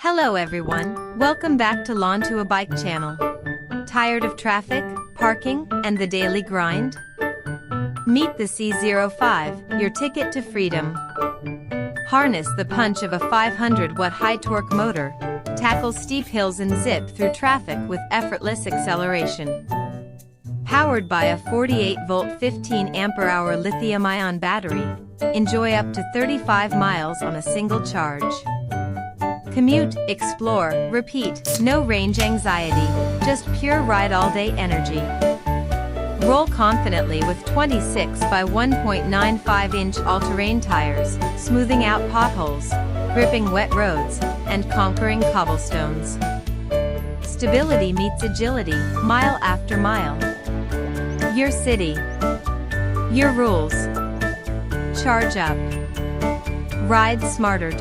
Hello everyone, welcome back to Lantu Ebike channel. Tired of traffic, parking, and the daily grind? Meet the C05, your ticket to freedom. Harness the punch of a 500-watt high-torque motor, tackle steep hills and zip through traffic with effortless acceleration. Powered by a 48-volt 15-amp-hour lithium-ion battery, enjoy up to 35 miles on a single charge. Commute, explore, repeat, no range anxiety, just pure ride-all-day energy. Roll confidently with 26 by 1.95-inch all-terrain tires, smoothing out potholes, gripping wet roads, and conquering cobblestones. Stability meets agility, mile after mile. Your city. Your rules. Charge up. Ride smarter.